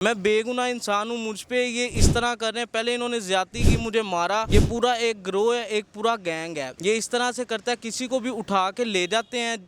मैं बेगुनाह इंसान हूँ, मुझ पे ये इस तरह कर रहे हैं। पहले इन्होंने ज्यादती की, मुझे मारा। ये पूरा एक ग्रोह है, एक पूरा गैंग है। ये इस तरह से करता है, किसी को भी उठा के ले जाते हैं,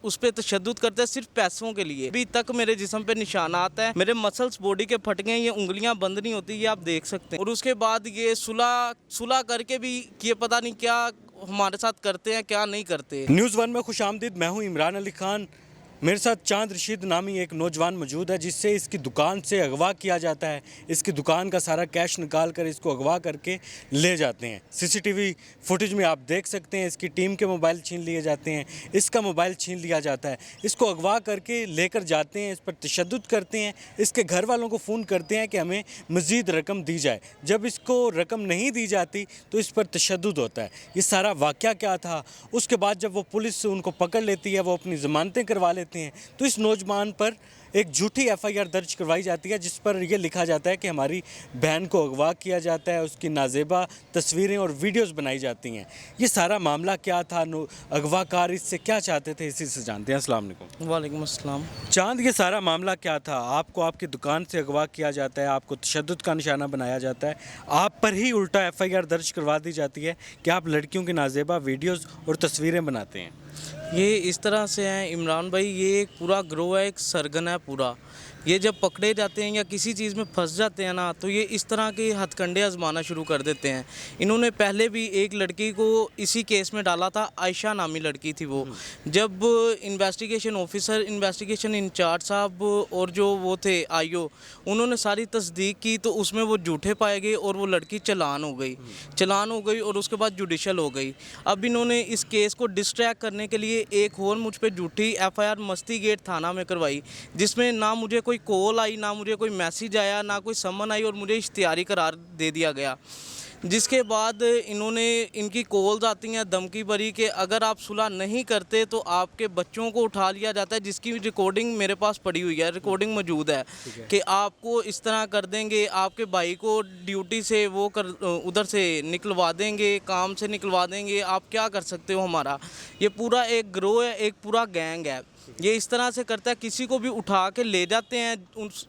उस पे तशद्दुद करते हैं सिर्फ पैसों के लिए। अभी तक मेरे जिस्म पे निशानात है, मेरे मसल्स बॉडी के फट गए हैं, ये उंगलियां बंद नहीं होती, ये आप देख सकते हैं। और उसके बाद ये सुलह करके भी ये पता नहीं क्या हमारे साथ करते हैं, क्या नहीं करते। न्यूज़ वन में खुश आमदीद। मैं हूँ इमरान अली खान। मेरे साथ चांद रशीद नामी एक नौजवान मौजूद है जिससे इसकी दुकान से अगवा किया जाता है। इसकी दुकान का सारा कैश निकाल कर इसको अगवा करके ले जाते हैं। सीसीटीवी फुटेज में आप देख सकते हैं इसकी टीम के मोबाइल छीन लिए जाते हैं, इसका मोबाइल छीन लिया जाता है। इसको अगवा करके लेकर जाते हैं, इस पर तशद्दुद करते हैं, इसके घर वालों को फ़ोन करते हैं कि हमें मज़ीद रकम दी जाए। जब इसको रकम नहीं दी जाती तो इस पर तशद्दुद होता है। ये सारा वाक़या क्या था, उसके बाद जब वो पुलिस उनको पकड़ लेती है, वो अपनी ज़मानतें करवा लेते हैं, तो इस नौजवान पर एक झूठी एफआईआर दर्ज करवाई जाती है जिस पर यह लिखा जाता है कि हमारी बहन को अगवा किया जाता है, उसकी नाजेबा तस्वीरें और वीडियोस बनाई जाती हैं। ये सारा मामला क्या था, अगवाकार इससे क्या चाहते थे, इसी से जानते हैं। अस्सलाम वालेकुम। वालेकुम अस्सलाम। चांद, ये सारा मामला क्या था? आपको आपकी दुकान से अगवा किया जाता है, आपको तशद्दुद का निशाना बनाया जाता है, आप पर ही उल्टा एफआईआर दर्ज करवा दी जाती है कि आप लड़कियों की नाजेबा वीडियोज़ और तस्वीरें बनाते हैं। ये इस तरह से है इमरान भाई, ये एक पूरा ग्रोह है, एक सरगन है पूरा। ये जब पकड़े जाते हैं या किसी चीज़ में फंस जाते हैं ना, तो ये इस तरह के हथकंडे आजमाना शुरू कर देते हैं। इन्होंने पहले भी एक लड़की को इसी केस में डाला था, आयशा नामी लड़की थी वो। जब इन्वेस्टिगेशन ऑफिसर, इन्वेस्टिगेशन इंचार्ज साहब और जो वो थे आईओ, उन्होंने सारी तस्दीक की तो उसमें वो झूठे पाए गए और वो लड़की चालान हो गई और उसके बाद जुडिशल हो गई। अब इन्होंने इस केस को डिस्ट्रैक्ट करने के लिए एक और मुझ पर झूठी एफआईआर मस्ती गेट थाना में करवाई, जिसमें ना मुझे कोई कॉल आई, ना मुझे कोई मैसेज आया, ना कोई समन आई और मुझे इश्तिहारी करार दे दिया गया। जिसके बाद इनकी कॉल्स आती हैं धमकी भरी कि अगर आप सुलह नहीं करते तो आपके बच्चों को उठा लिया जाता है, जिसकी रिकॉर्डिंग मेरे पास पड़ी हुई है, रिकॉर्डिंग मौजूद है कि आपको इस तरह कर देंगे, आपके भाई को ड्यूटी से उधर से निकलवा देंगे, काम से निकलवा देंगे, आप क्या कर सकते हो हमारा। ये पूरा एक ग्रोह है, एक पूरा गैंग है। ये इस तरह से करता है, किसी को भी उठा के ले जाते हैं,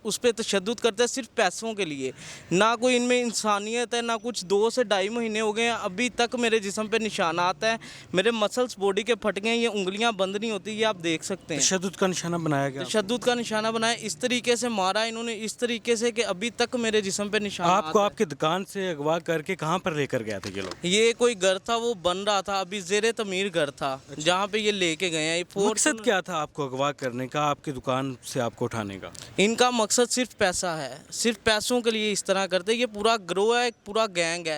उस पर तशद्दुद करते हैं सिर्फ पैसों के लिए। ना कोई इनमें इंसानियत है, ना कुछ। 2 से ढाई महीने हो गए हैं, अभी तक मेरे जिस्म पे निशानात हैं, मेरे मसल्स बॉडी के फट गए हैं, ये उंगलियां बंद नहीं होती, ये आप देख सकते हैं। तशद्दुद का निशाना बनाया गया, तशद्दुद का निशाना बनाया, इस तरीके से मारा इन्होंने, इस तरीके से कि अभी तक मेरे जिस्म पे निशान। आपको आपकी दुकान से अगवा करके कहाँ पर लेकर गया था ये लोग? ये कोई घर था, वो बन रहा था, अभी ज़ेरे तमीर घर था, जहाँ पे ये लेके गए हैं। मकसद क्या था आपको अगवा करने का, आपकी दुकान से आपको उठाने का? इनका मकसद सिर्फ पैसा है, सिर्फ पैसों के लिए इस तरह करते हैं। ये पूरा ग्रोह है, पूरा गैंग है।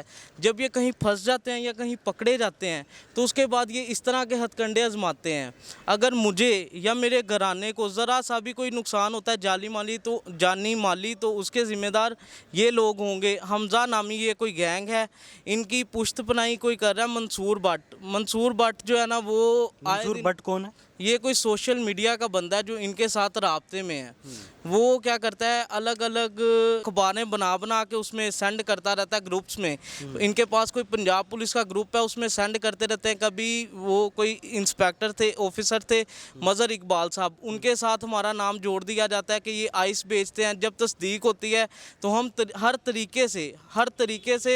जब ये कहीं फंस जाते हैं या कहीं पकड़े जाते हैं तो उसके बाद ये इस तरह के हथकंडे आजमाते हैं। अगर मुझे या मेरे घराने को ज़रा सा भी कोई नुकसान होता है जानी माली, तो उसके ज़िम्मेदार ये लोग होंगे। हमजा नामी ये कोई गैंग है, इनकी पुश्तपनाही कोई कर रहा है मंसूर भट्ट जो है ना, वो मंसूर भट्ट कौन है? ये कोई सोशल मीडिया का बंदा है जो इनके साथ राब्ते में है। वो क्या करता है, अलग अलग अखबारें बना के उसमें सेंड करता रहता है ग्रुप्स में। इनके पास कोई पंजाब पुलिस का ग्रुप है, उसमें सेंड करते रहते हैं। कभी वो कोई इंस्पेक्टर थे, ऑफिसर थे, मज़हर इकबाल साहब, उनके साथ हमारा नाम जोड़ दिया जाता है कि ये आइस बेचते हैं। जब तस्दीक होती है तो हम हर तरीके से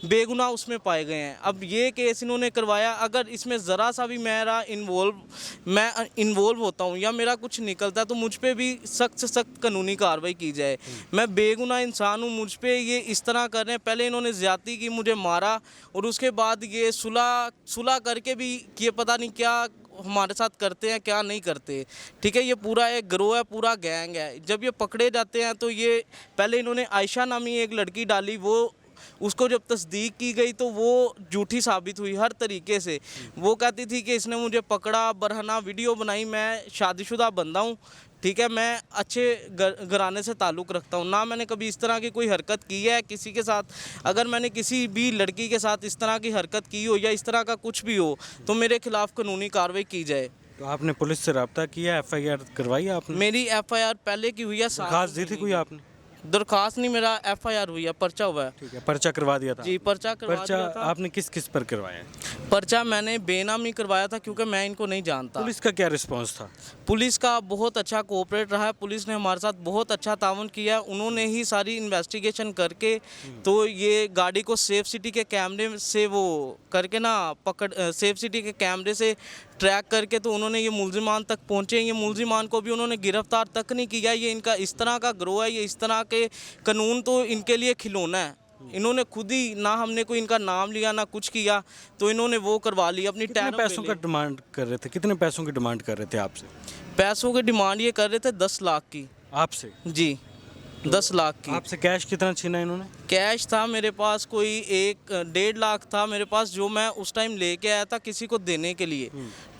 बेगुनाह उसमें पाए गए हैं। अब ये केस इन्होंने करवाया, अगर इसमें ज़रा सा भी मैं इन्वॉल्व होता हूँ या मेरा कुछ निकलता है तो मुझ पे भी सख्त से सख्त कानूनी कार्रवाई की जाए। मैं बेगुनाह इंसान हूँ, मुझ पे ये इस तरह कर रहे हैं। पहले इन्होंने ज्यादती की, मुझे मारा और उसके बाद ये सुलह करके भी ये पता नहीं क्या हमारे साथ करते हैं, क्या नहीं करते। ठीक है, ये पूरा एक ग्रोह है, पूरा गैंग है। जब ये पकड़े जाते हैं तो ये पहले इन्होंने आयशा नामी एक लड़की डाली, उसको जब तस्दीक की गई तो वो झूठी साबित हुई हर तरीके से। वो कहती थी कि इसने मुझे पकड़ा, बरहना वीडियो बनाई, मैं शादीशुदा बंदा हूँ, ठीक है, मैं अच्छे घराने से ताल्लुक़ रखता हूँ, ना मैंने कभी इस तरह की कोई हरकत की है किसी के साथ। अगर मैंने किसी भी लड़की के साथ इस तरह की हरकत की हो या इस तरह का कुछ भी हो तो मेरे खिलाफ़ कानूनी कार्रवाई की जाए। तो आपने पुलिस से रब्ता किया, एफआईआर करवाई आपने? मेरी एफआईआर पहले की हुई है। दरखास्त दी थी कोई आपने? दरखास्त नहीं, मेरा FIR हुई है, पर्चा हुआ है। ठीक है, पर्चा करवा दिया था? जी, पर्चा करवा पर्चा दिया था। आपने किस किस पर करवाया है? पर्चा मैंने बेनामी करवाया था क्योंकि मैं इनको नहीं जानता। पुलिस का क्या रिस्पांस था? पुलिस का बहुत अच्छा कोऑपरेट रहा है, पुलिस ने हमारे साथ बहुत अच्छा ताउन किया है। उन्होंने ही सारी इन्वेस्टिगेशन करके तो ये गाड़ी को सेफ सिटी के कैमरे से वो करके ना सेफ सिटी के कैमरे से ट्रैक करके तो उन्होंने ये मुलजिमान तक पहुँचे। ये मुलजिमान को भी उन्होंने गिरफ्तार तक नहीं किया। ये इनका इस तरह का ग्रोह है, ये इस तरह के कानून तो इनके लिए खिलौना है। इन्होंने खुद ही ना हमने कोई इनका नाम लिया ना कुछ किया, तो इन्होंने वो करवा ली अपनी कितने टैरम पैसों का पे ले। डिमांड कर रहे थे? कितने पैसों की डिमांड कर रहे थे आपसे? पैसों की डिमांड ये कर रहे थे 10 लाख की। आपसे? जी, 10 लाख की। आपसे कैश कितना छीना इन्होंने? कैश था मेरे पास कोई 1.5 लाख था मेरे पास, जो मैं उस टाइम लेके आया था किसी को देने के लिए।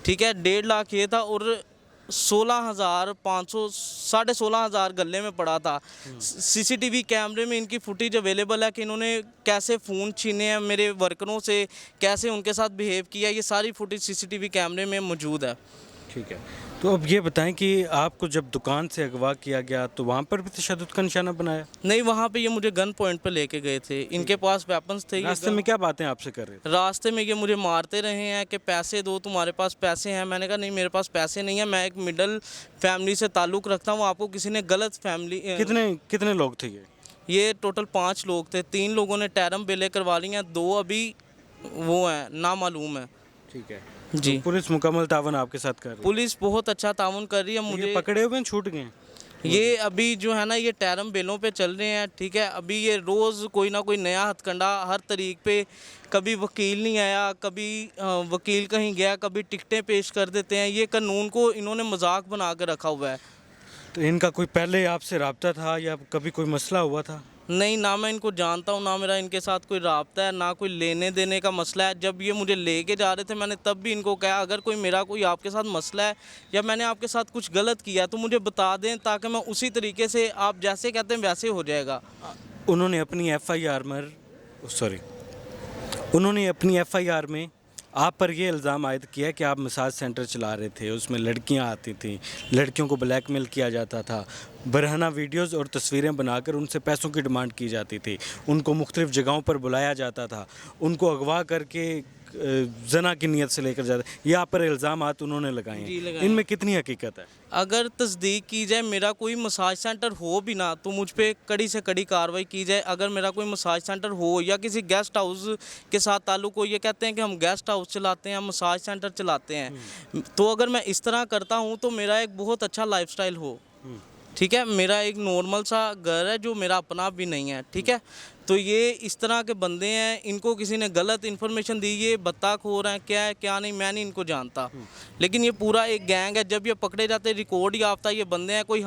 ठीक है, 1.5 लाख ये था और 16,500 16,500 गले में पड़ा था। CCTV कैमरे में इनकी फुटेज अवेलेबल है कि इन्होंने कैसे फ़ोन छीने हैं मेरे वर्करों से, कैसे उनके साथ बिहेव किया, ये सारी फुटेज CCTV कैमरे में मौजूद है। ठीक है, तो अब ये बताएं कि आपको जब दुकान से अगवा किया गया तो वहाँ पर भी तशद्दुद का निशाना बनाया? नहीं, वहाँ पे ये मुझे गन पॉइंट पे लेके गए थे, इनके पास वेपन्स थे। ये रास्ते में क्या बातें आपसे कर रहे थे? रास्ते में ये मुझे मारते रहे हैं कि पैसे दो, तुम्हारे पास पैसे हैं। मैंने कहा नहीं, मेरे पास पैसे नहीं है, मैं एक मिडिल फैमिली से ताल्लुक़ रखता हूँ। आपको किसी ने गलत फैमिली कितने कितने लोग थे ये टोटल 5 लोग थे। 3 लोगों ने टैरम बेले करवा ली हैं, 2 अभी वो हैं नामालूम है। ठीक है जी, तो पुलिस मुकम्मल तावन आपके साथ कर रही है? पुलिस बहुत अच्छा ताउन कर रही है। ये मुझे पकड़े हुए हैं, छूट गए हैं? ये अभी जो है ना, ये टैरम बेलों पे चल रहे हैं। ठीक है, अभी ये रोज़ कोई ना कोई नया हथकंडा हर तरीक पे, कभी वकील नहीं आया, कभी वकील कहीं गया, कभी टिकटें पेश कर देते हैं। ये कानून को इन्होंने मजाक बना के रखा हुआ है। तो इनका कोई पहले आपसे रब्ता था या कभी कोई मसला हुआ था? नहीं, ना मैं इनको जानता हूँ, ना मेरा इनके साथ कोई राब्ता है, ना कोई लेने देने का मसला है। जब ये मुझे लेके जा रहे थे, मैंने तब भी इनको कहा अगर कोई आपके साथ मसला है या मैंने आपके साथ कुछ गलत किया तो मुझे बता दें, ताकि मैं उसी तरीके से आप जैसे कहते हैं वैसे हो जाएगा। उन्होंने अपनी FIR में आप पर ये इल्ज़ाम आयद किया कि आप मसाज सेंटर चला रहे थे, उसमें लड़कियां आती थीं, लड़कियों को ब्लैकमेल किया जाता था, बरहना वीडियोस और तस्वीरें बनाकर उनसे पैसों की डिमांड की जाती थी, उनको मुख्तलिफ़ जगहों पर बुलाया जाता था, उनको अगवा करके जना की नीयत से लेकर जाता। ये आप पर इल्ज़ामात उन्होंने लगाए जी, हैं, लगाए। इनमें कितनी हकीकत है? अगर तस्दीक की जाए, मेरा कोई मसाज सेंटर हो भी ना, तो मुझ पे कड़ी से कड़ी कार्रवाई की जाए। अगर मेरा कोई मसाज सेंटर हो या किसी गेस्ट हाउस के साथ ताल्लुक़ हो, ये कहते हैं कि हम गेस्ट हाउस चलाते हैं, हम मसाज सेंटर चलाते हैं, तो अगर मैं इस तरह करता हूँ तो मेरा एक बहुत अच्छा लाइफस्टाइल हो। ठीक है, मेरा एक नॉर्मल सा घर है जो मेरा अपना भी नहीं है। ठीक है, तो ये इस तरह के बंदे हैं, इनको किसी ने गलत इन्फॉर्मेशन दी, ये बत्ताखोर हैं, क्या है क्या नहीं, मैं नहीं इनको जानता। लेकिन ये पूरा एक गैंग है। जब ये पकड़े जाते रिकॉर्ड याफ्ता ये बंदे हैं। कोई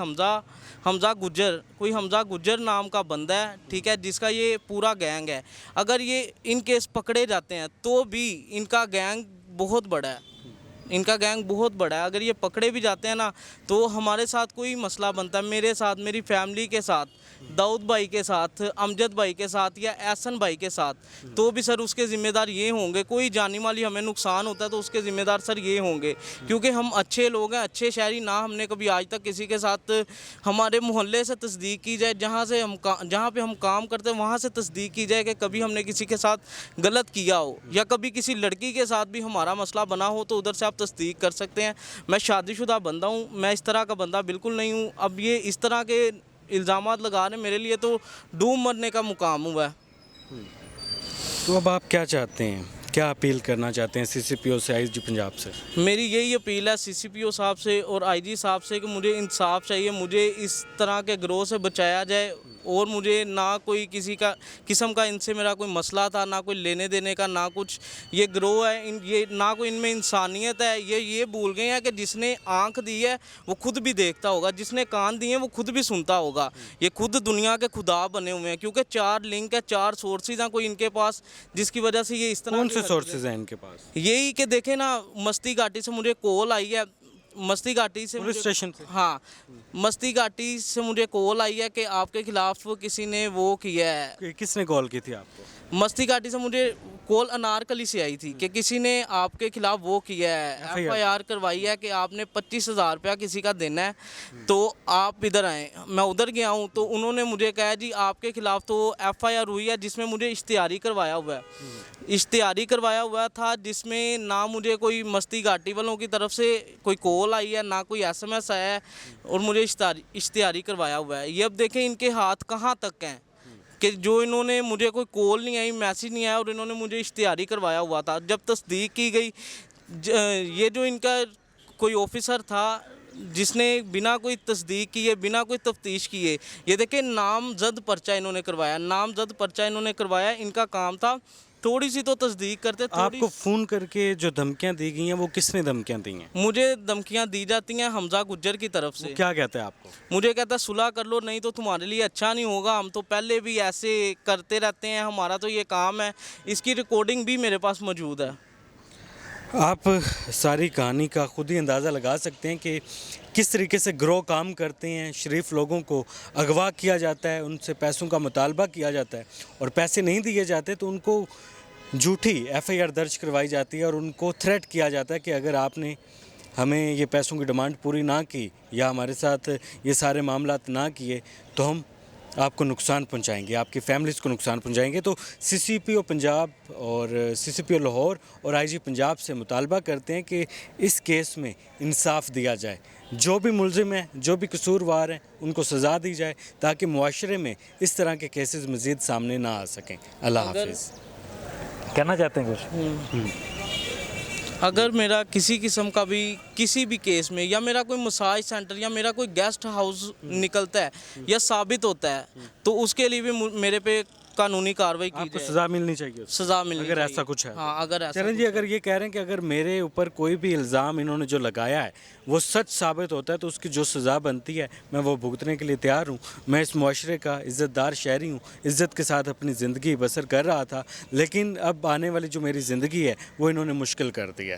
हमजा गुज्जर नाम का बंदा है, ठीक है, जिसका ये पूरा गैंग है। अगर ये इन केस पकड़े जाते हैं तो भी इनका गैंग बहुत बड़ा है, इनका गैंग बहुत बड़ा है। अगर ये पकड़े भी जाते हैं ना, तो हमारे साथ कोई मसला बनता है, मेरे साथ, मेरी फैमिली के साथ, दाऊद भाई के साथ, अमजद भाई के साथ या एहसन भाई के साथ, तो भी सर उसके ज़िम्मेदार ये होंगे। कोई जानी माली हमें नुकसान होता है तो उसके ज़िम्मेदार सर ये होंगे, क्योंकि हम अच्छे लोग हैं, अच्छे शहरी। ना हमने कभी आज तक किसी के साथ, हमारे मोहल्ले से तस्दीक की जाए, जहाँ पे हम काम करते हैं वहाँ से तस्दीक की जाए कि कभी हमने किसी के साथ गलत किया हो, या कभी किसी लड़की के साथ भी हमारा मसला बना हो, तो उधर से आप तस्दीक कर सकते हैं। मैं शादीशुदा बंदा हूँ, मैं इस तरह का बंदा बिल्कुल नहीं हूँ। अब ये इस तरह के इल्ज़ामात लगा रहे, मेरे लिए तो डूब मरने का मुकाम हुआ है। तो अब आप क्या चाहते हैं, क्या अपील करना चाहते हैं CCPO से, IG पंजाब से? मेरी यही अपील है CCPO साहब से और IG साहब से कि मुझे इंसाफ चाहिए, मुझे इस तरह के गिरोह से बचाया जाए। और मुझे ना कोई किसी का किस्म का इनसे मेरा कोई मसला था, ना कोई लेने देने का, ना कुछ। ये गिरोह है, ये ना कोई इनमें इंसानियत है। ये भूल गए हैं कि जिसने आंख दी है वो खुद भी देखता होगा, जिसने कान दिए हैं वो खुद भी सुनता होगा। ये खुद दुनिया के खुदा बने हुए हैं, क्योंकि 4 लिंक है, 4 सोर्सेज हैं कोई इनके पास, जिसकी वजह से ये इस तरह कौन से सोर्सेज हैं इनके पास? यही कि देखे ना, मस्ती घाटी से मुझे कॉल आई है, मस्ती घाटी से पुलिस स्टेशन से? हाँ, मस्ती घाटी से मुझे कॉल आई है कि आपके खिलाफ किसी ने वो किया है। किसने कॉल की थी आपको? मस्ती घाटी से मुझे कॉल अनारकली से आई थी कि किसी ने आपके खिलाफ वो किया है, FIR करवाई है कि आपने 25,000 रुपया किसी का देना है, तो आप इधर आएँ। मैं उधर गया हूँ तो उन्होंने मुझे कहा जी आपके खिलाफ तो FIR हुई है, जिसमें मुझे इश्तिहारी करवाया हुआ है। इश्तिहारी करवाया हुआ था जिसमें ना मुझे कोई मस्ती घाटी वालों की तरफ से कोई कॉल आई है, ना कोई SMS आया है, और मुझे इश्तिहारी करवाया हुआ है। ये अब देखें इनके हाथ कहाँ तक हैं कि जो इन्होंने मुझे कोई कॉल नहीं आई, मैसेज नहीं आया, और इन्होंने मुझे इश्तिहारी करवाया हुआ था। जब तस्दीक की गई, ये जो इनका कोई ऑफिसर था जिसने बिना कोई तस्दीक किए, बिना कोई तफ्तीश किए, ये देखिए नामजद पर्चा इन्होंने करवाया, नामजद पर्चा इन्होंने करवाया। इनका काम था थोड़ी सी तो तस्दीक करते। आपको फ़ोन करके जो धमकियां दी गई हैं वो किसने धमकियां दी हैं? मुझे धमकियां दी जाती हैं हमजा गुज्जर की तरफ से। क्या कहते हैं आपको? मुझे कहता है सुलह कर लो, नहीं तो तुम्हारे लिए अच्छा नहीं होगा, हम तो पहले भी ऐसे करते रहते हैं, हमारा तो ये काम है। इसकी रिकॉर्डिंग भी मेरे पास मौजूद है। आप सारी कहानी का खुद ही अंदाज़ा लगा सकते हैं कि किस तरीके से गिरोह काम करते हैं। शरीफ लोगों को अगवा किया जाता है, उनसे पैसों का मुतालबा किया जाता है, और पैसे नहीं दिए जाते तो उनको झूठी FIR दर्ज करवाई जाती है और उनको थ्रेट किया जाता है कि अगर आपने हमें ये पैसों की डिमांड पूरी ना की या हमारे साथ ये सारे मामलात ना किए तो हम आपको नुकसान पहुंचाएंगे, आपकी फैमिलीज़ को नुकसान पहुंचाएंगे। तो CCPO पंजाब और CCPO लाहौर और IG पंजाब से मुतालबा करते हैं कि इस केस में इंसाफ दिया जाए। जो भी मुलजिम हैं, जो भी कसूरवार हैं, उनको सज़ा दी जाए ताकि मुआशरे में इस तरह के केसेस मज़ीद सामने ना आ सकें। अल्लाह हाफिज़। कहना चाहते हैं कुछ? अगर मेरा किसी किस्म का भी किसी भी केस में, या मेरा कोई मसाज सेंटर या मेरा कोई गेस्ट हाउस निकलता है या साबित होता है, तो उसके लिए भी मेरे पे कानूनी कार्रवाई की आपको जाए। सज़ा मिलनी चाहिए, सज़ा मिलनी अगर चाहिए। ऐसा कुछ है। हाँ, अगर ऐसा चरण जी, अगर ये कह रहे हैं कि अगर मेरे ऊपर कोई भी इल्ज़ाम इन्होंने जो लगाया है वो सच साबित होता है तो उसकी जो सज़ा बनती है मैं वो भुगतने के लिए तैयार हूँ। मैं इस मुआशरे का इज़्ज़तदार शहरी हूँ, इज़्ज़त के साथ अपनी ज़िंदगी बसर कर रहा था, लेकिन अब आने वाली जो मेरी ज़िंदगी है वो इन्होंने मुश्किल कर दी है।